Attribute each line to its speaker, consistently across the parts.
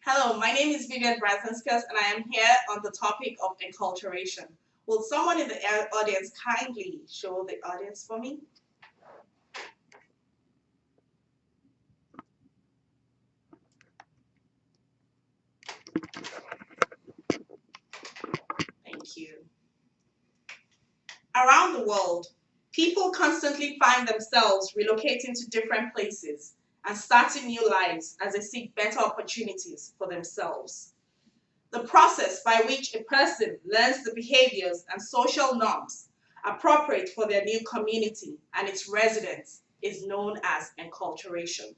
Speaker 1: Hello, my name is Vivian Brazanskas and I am here on the topic of enculturation. Will someone in the audience kindly show the audience for me? Thank you. Around the world, people constantly find themselves relocating to different places and starting new lives as they seek better opportunities for themselves. The process by which a person learns the behaviors and social norms appropriate for their new community and its residents is known as enculturation.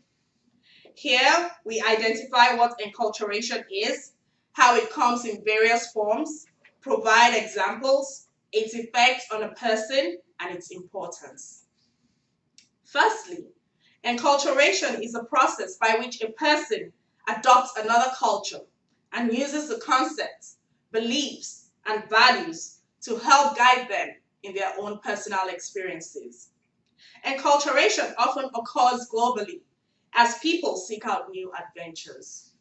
Speaker 1: Here, we identify what enculturation is, how it comes in various forms, provide examples, its effect on a person, and its importance. Firstly, enculturation is a process by which a person adopts another culture and uses the concepts, beliefs, and values to help guide them in their own personal experiences. Enculturation often occurs globally as people seek out new adventures.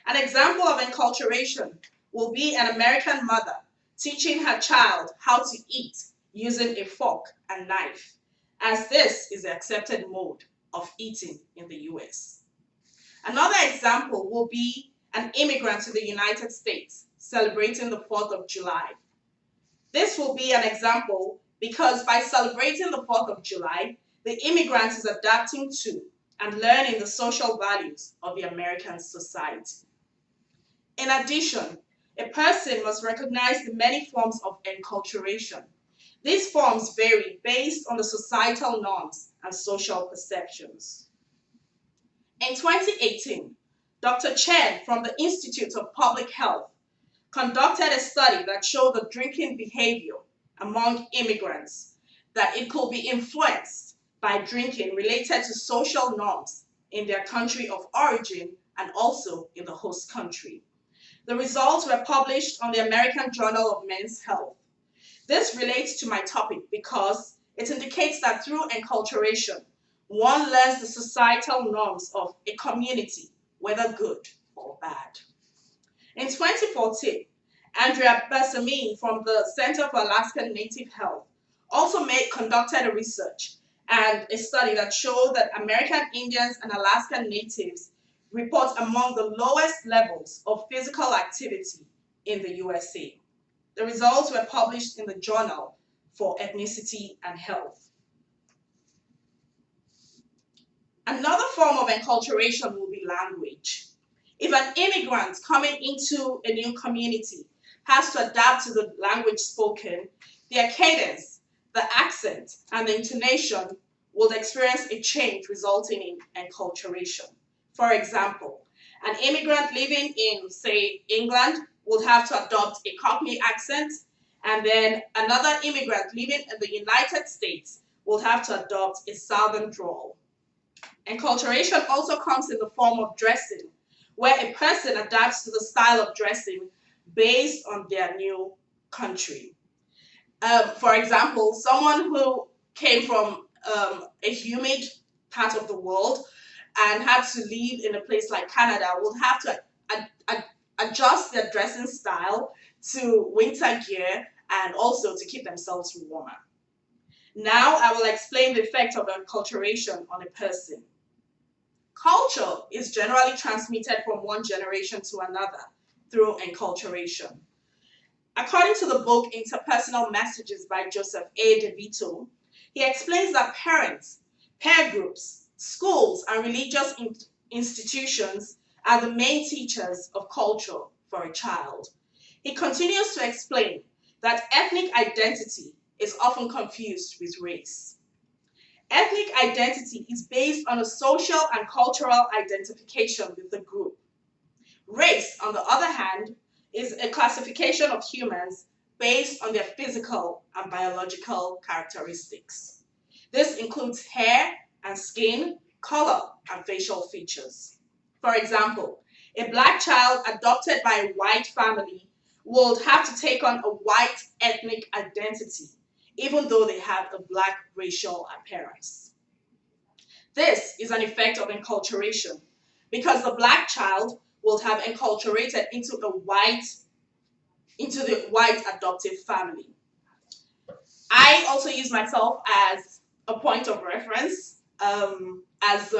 Speaker 1: An example of enculturation will be an American mother teaching her child how to eat using a fork and knife, as this is the accepted mode of eating in the US. Another example will be an immigrant to the United States celebrating the 4th of July. This will be an example because by celebrating the 4th of July, the immigrant is adapting to and learning the social values of the American society. In addition, a person must recognize the many forms of enculturation. These forms vary based on the societal norms and social perceptions. In 2018, Dr. Chen from the Institute of Public Health conducted a study that showed the drinking behavior among immigrants, that it could be influenced by drinking related to social norms in their country of origin and also in the host country. The results were published on the American Journal of Men's Health. This relates to my topic because it indicates that through enculturation, one learns the societal norms of a community, whether good or bad. In 2014, Andrea Bessamine from the Center for Alaskan Native Health also conducted a research and a study that showed that American Indians and Alaskan Natives report among the lowest levels of physical activity in the USA. The results were published in the Journal for Ethnicity and Health. Another form of enculturation will be language. If an immigrant coming into a new community has to adapt to the language spoken, their cadence, the accent, and the intonation will experience a change resulting in enculturation. For example, an immigrant living in, say, England would have to adopt a Cockney accent, and then another immigrant living in the United States will have to adopt a Southern drawl. Enculturation also comes in the form of dressing, where a person adapts to the style of dressing based on their new country. For example, someone who came from a humid part of the world and had to live in a place like Canada will have to adjust their dressing style to winter gear and also to keep themselves warmer. Now I will explain the effect of enculturation on a person. Culture is generally transmitted from one generation to another through enculturation. According to the book Interpersonal Messages by Joseph A. DeVito, he explains that parents, peer groups, schools, and religious institutions are the main teachers of culture for a child. He continues to explain that ethnic identity is often confused with race. Ethnic identity is based on a social and cultural identification with the group. Race, on the other hand, is a classification of humans based on their physical and biological characteristics. This includes hair and skin, color, and facial features. For example, a black child adopted by a white family would have to take on a white ethnic identity, even though they have a black racial appearance. This is an effect of enculturation because the black child would have enculturated into the white adoptive family. I also use myself as a point of reference, as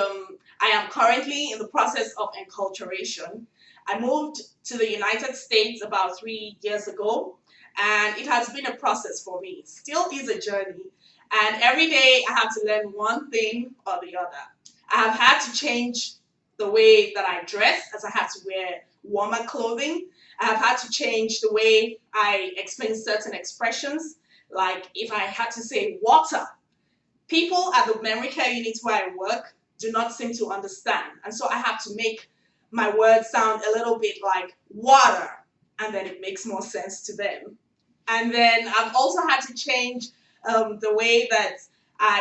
Speaker 1: I am currently in the process of enculturation. I moved to the United States about 3 years ago, and it has been a process for me. It still is a journey, and every day I have to learn one thing or the other. I have had to change the way that I dress, as I had to wear warmer clothing. I have had to change the way I explain certain expressions, like if I had to say water, people at the memory care unit where I work do not seem to understand. And so I have to make my words sound a little bit like water, and then it makes more sense to them. And then I've also had to change the way that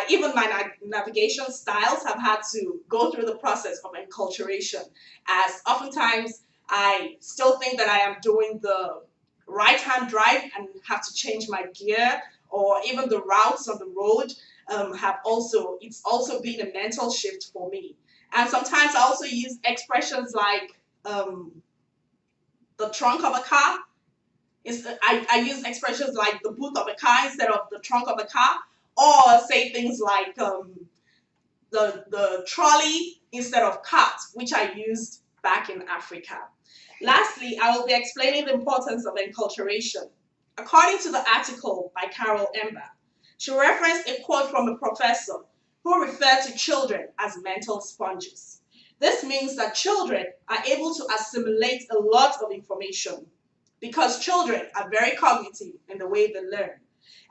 Speaker 1: even my navigation styles have had to go through the process of enculturation, as oftentimes I still think that I am doing the right-hand drive and have to change my gear, or even the routes on the road it's also been a mental shift for me. And sometimes I also use expressions like the trunk of a car. I use expressions like the boot of a car instead of the trunk of a car, or say things like the trolley instead of cart, which I used back in Africa. Lastly, I will be explaining the importance of enculturation. According to the article by Carol Ember, she referenced a quote from a professor who referred to children as mental sponges. This means that children are able to assimilate a lot of information because children are very cognitive in the way they learn,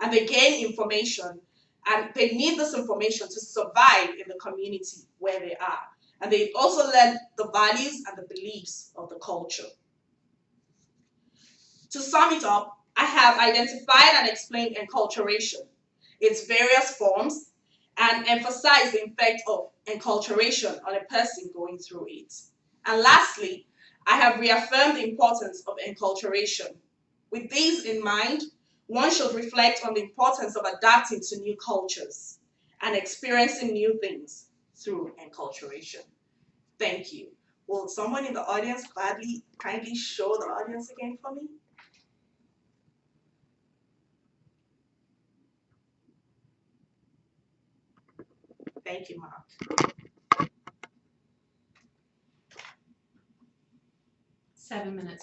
Speaker 1: and they gain information, and they need this information to survive in the community where they are. And they also learn the values and the beliefs of the culture. To sum it up, I have identified and explained enculturation, its various forms, and emphasized the effect of enculturation on a person going through it. And lastly, I have reaffirmed the importance of enculturation. With these in mind, one should reflect on the importance of adapting to new cultures and experiencing new things through enculturation. Thank you. Will someone in the audience kindly show the audience again for me? Thank you, Mark.
Speaker 2: 7 minutes.